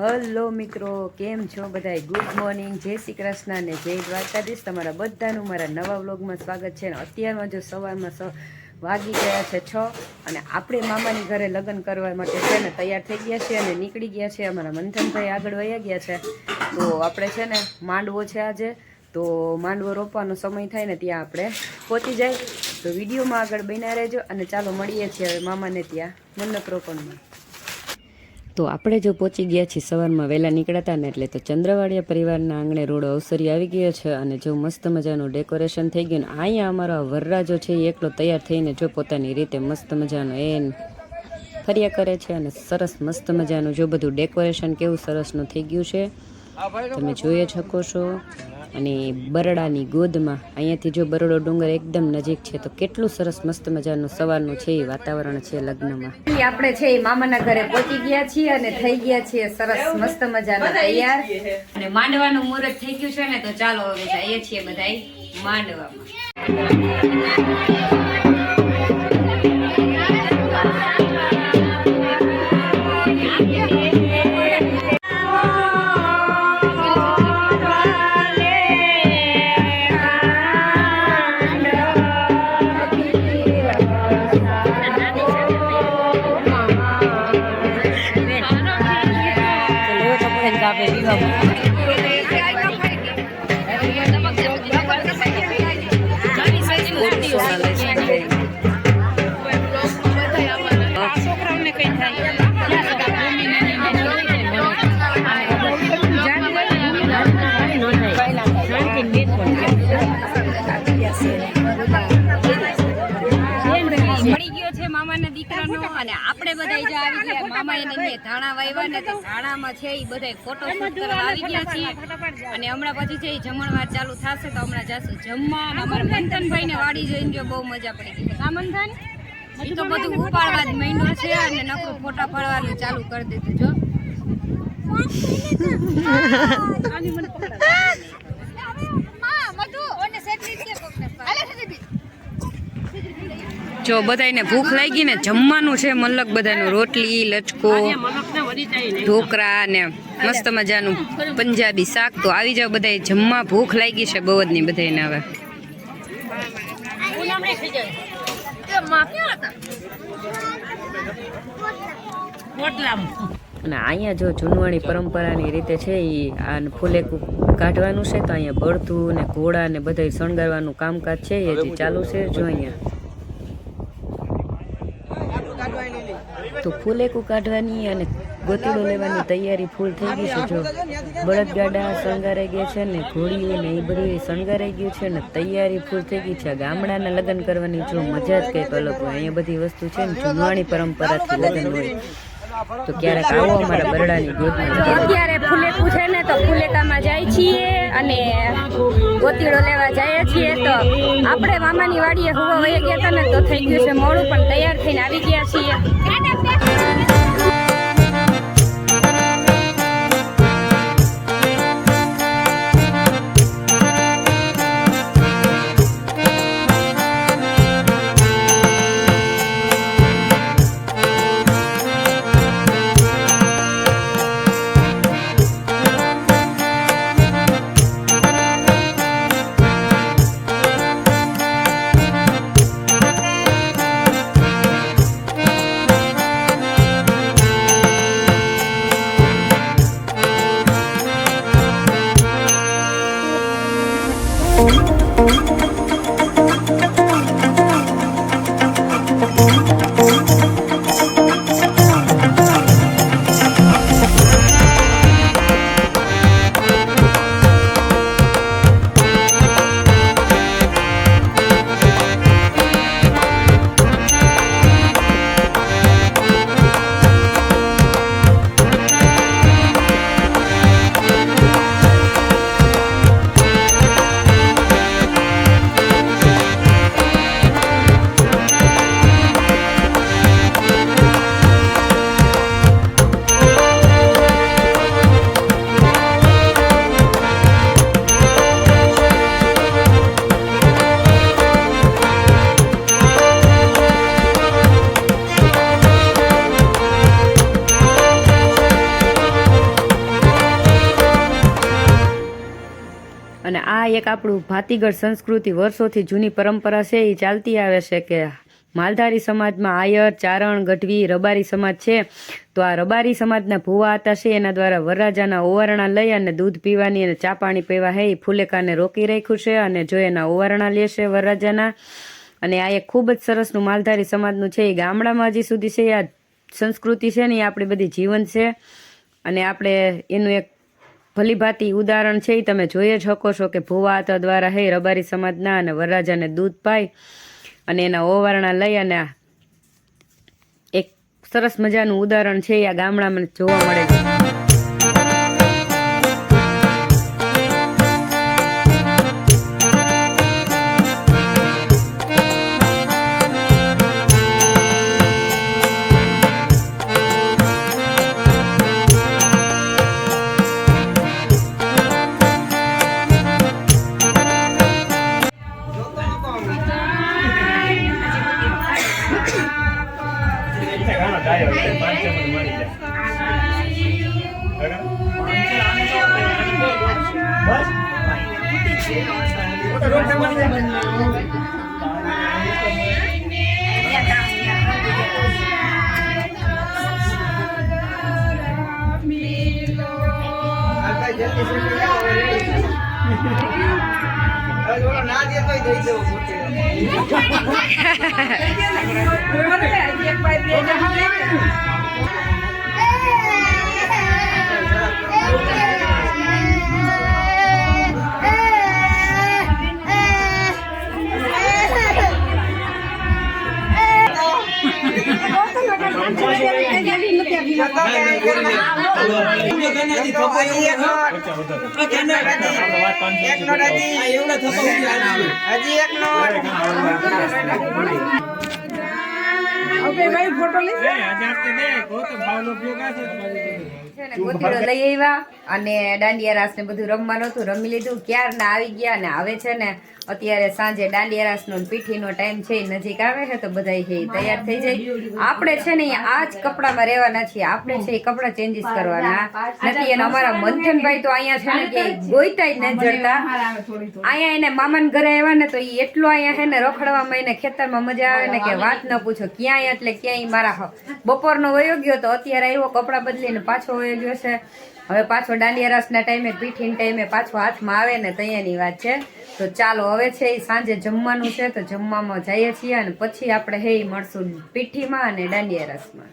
Hello મિત્રો, કેમ છો બધાય? ગુડ મોર્નિંગ, જય શ્રી કૃષ્ણ ને જય દ્વારકાધીશ. તમારા બધાનું મારા નવા વ્લોગમાં સ્વાગત છે. અત્યારમાં જો સવારમાં વાગી ગયા છે 6 અને આપણે મામાની ઘરે લગ્ન કરવા માટે છે ને તૈયાર થઈ ગયા છીએ અને નીકળી ગયા છીએ. અમારા મંથનભાઈ આગળ વયા ગયા છે. તો આપણે છે ને માંડવો છે આજે, તો માંડવો રોપવાનો સમય થાય ને ત્યાં આપણે પહોંચી જાય. તો વિડીયોમાં આગળ બન્યા રહેજો અને ચાલો મળીએ છીએ હવે મામાને ત્યાં મંડપ રોપણમાં. તો આપણે જો પહોંચી ગયા છીએ સવારમાં વહેલા નીકળ્યા ને એટલે તો ચંદ્રવાડિયા પરિવારના આંગણે રોડ અવસરી આવી ગયો છે અને જો મસ્ત મજાનું ડેકોરેશન થઈ ગયું. અહીંયા અમારો વરરાજો છે એ એકલો તૈયાર થઈને જો પોતાની રીતે મસ્ત મજાનો ફર્યા કરે છે અને સરસ મસ્ત મજાનું જો બધું ડેકોરેશન કેવું સરસનું થઈ ગયું છે તમે જોઈ શકો છો. અને બરડાની ગોદમાં અહીંયાથી જો બરડો ડુંગર એકદમ નજીક છે. તો કેટલું સરસ મસ્ત મજાનું સવારનું છે એ વાતાવરણ છે લગ્નમાં. આપણે છે એ મામાના ઘરે પહોંચી ગયા છીએ અને થઈ ગયા છીએ સરસ મસ્ત મજાના તૈયાર અને માંડવાનું મુહૂર્ત થઈ ગયું છે ને તો ચાલો હવે જઈએ છીએ બધાય માંડવામાં. મામાના દીકરાનો અને આપણે બધા જો આવી ગયા. મામા એને ધાણા વાવ્યા ને તો ધાણામાં છે એ બધા ફોટોશૂટ કરવા આવી ગયા છીએ અને હમણાં પછી છે એ જમણવાર ચાલુ થશે તો હમણાં જશું જમવા. અમારા મંથનભાઈ ને વાડી જોઈને જો બહુ મજા પડી ગઈ. હા મંથન, એ તો બધું ઉપાડવા જ માંડ્યું છે અને નકરું ફોટા પાડવાનું ચાલુ કરી દીધું. જો જો બધાને ભૂખ લાગી ને જમવાનું છે મલક બધાનું રોટલી લચકો ઢોકરા ને મસ્ત મજાનું પંજાબી શાક. તો આવી જાવ બધા જમવા, ભૂખ લાગી છે બહુ જ ની બધાને. હવે અને અહીંયા જો જૂનવાણી પરંપરાની રીતે છે એ આ ફૂલેકું કાઢવાનું છે. તો અહીંયા બળતું ને ઘોડા ને બધા શણગારવાનું કામકાજ છે એ હજી ચાલુ છે. જો અહીંયા તો ફૂલેકું કાઢવાની અને ગોતીડો લેવાની તૈયારી ફૂલ થઈ ગઈ છે. જો બળદગાડા શણગારાઈ ગયા છે ને ઘોડીઓ ને એ બધું શણગારાઈ ગયું છે ને તૈયારી ફૂલ થઈ ગઈ છે. ગામડાના લગ્ન કરવાની જો મજા જ કંઈક અલગ હોય. અહીંયા બધી વસ્તુ છે ને જૂનવાણી પરંપરાથી લગ્ન હોય. તો ક્યારેક આવો અમારા બરડાની ગોદમાં. અત્યારે ફૂલેકું છે ને તો ફૂલેકામાં જાય છીએ અને ગોતીડો લેવા જઈએ છીએ. તો આપણે મામાની વાડીએ હોવા વહી ગયા હતા ને તો થઈ ગયું છે મોડું, પણ તૈયાર થઈને આવી ગયા છીએ. અને આ એક આપણું ભાતીગળ સંસ્કૃતિ વર્ષોથી જૂની પરંપરા છે એ ચાલતી આવે છે કે માલધારી સમાજમાં આયર, ચારણ, ગઢવી, રબારી સમાજ છે. તો આ રબારી સમાજના ભુવા હતા છે એના દ્વારા વરરાજાના ઓવારણા લઈ અને દૂધ પીવાની અને ચા પાણી પીવા હે એ ફુલેકાને રોકી રાખ્યું છે. અને જો એના ઓવારણા લેશે વરરાજાના, અને આ એક ખૂબ જ સરસનું માલધારી સમાજનું છે. એ ગામડામાં હજી સુધી છે આ સંસ્કૃતિ છે ને એ આપણી બધી જીવન છે. અને આપણે એનું એક ભલીભાતી ઉદાહરણ છે એ તમે જોઈ જ શકો છો કે ભુવા હતા દ્વારા હે રબારી સમાજના અને વરરાજાને દૂધ પાય અને એના ઓવારણા લઈ અને એક સરસ મજાનું ઉદાહરણ છે આ ગામડામાં જોવા મળે છે. લઈ આવ્યા અને દાંડિયા રાસ ને બધું રમવાનું હતું, રમી લીધું, ક્યારના આવી ગયા. અને હવે છે ને અત્યારે સાંજે દાંડિયા રાસ નો પીઠીનો ટાઈમ છે નજીક આવે છે તો બધા તૈયાર થઈ જાય. આપણે છે ને આ જ કપડામાં રહેવાના છીએ, આપણે છે એ કપડા ચેન્જીસ કરવાના નથી. અને અમારા મંથનભાઈ તો અહીંયા છે ને કે ગોઈતા જ નથી જડતા. અહીંયા એને મામાના ઘરે આવ્યા ને તો એ એટલો અહીંયા છે ને રખડવામાં એને ખેતરમાં મજા આવે ને કે વાત ન પૂછો. ક્યાંય એટલે ક્યાંય મારા બપોરનો વયો ગયો તો અત્યારે આવ્યો કપડા બદલીને પાછો વયો ગયો છે. હવે પાછો દાંડિયા રાસના ટાઈમે પીઠીના ટાઈમે પાછો હાથમાં આવે ને તૈયારની વાત છે. તો ચાલો હવે છે એ સાંજે જમવાનું છે તો જમવામાં જઈએ છીએ અને પછી આપણે હે મળશું પીઠીમાં અને દાંડિયા રાસમાં.